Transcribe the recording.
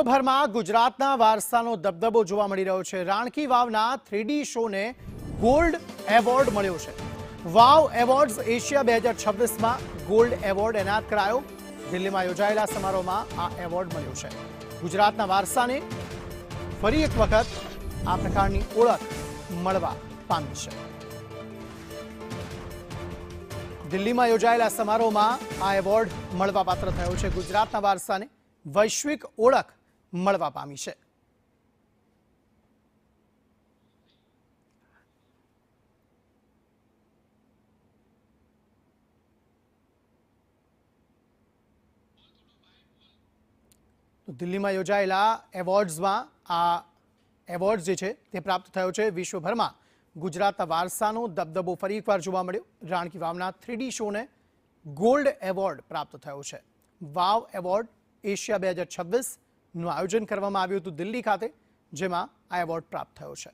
વિશ્વભરમાં ગુજરાતના વારસાનો દબદબો જોવા મળી રહ્યો છે। રાણકી વાવના 3D શોને ગોલ્ડ એવોર્ડ મળ્યો છે। વાવ એવોર્ડ્સ એશિયા 2026માં ગોલ્ડ એવોર્ડ એનાયત કરાયો। દિલ્હીમાં યોજાયેલા સમારોહમાં આ એવોર્ડ મળ્યો છે। ગુજરાતના વારસાને ફરી એક વખત આ પ્રકારની ઓળખ મળવા પામી છે। દિલ્હીમાં યોજાયેલા સમારોહમાં આ એવોર્ડ મળવાપાત્ર થયો છે। ગુજરાતના વારસાને વૈશ્વિક ઓળખ મળવા પામી છે। તો દિલ્હીમાં યોજાયેલા એવોર્ડ્સમાં આ એવોર્ડ જે છે તે પ્રાપ્ત થયો છે। વિશ્વભરમાં ગુજરાતના વારસાનો દબદબો ફરી એકવાર જોવા મળ્યો। રાણકી વાવના 3D શોને ગોલ્ડ એવોર્ડ પ્રાપ્ત થયો છે। વાવ એવોર્ડ એશિયા 2026નું આયોજન કરવામાં આવ્યું હતું દિલ્હી ખાતે, જેમાં આ એવોર્ડ પ્રાપ્ત થયો છે।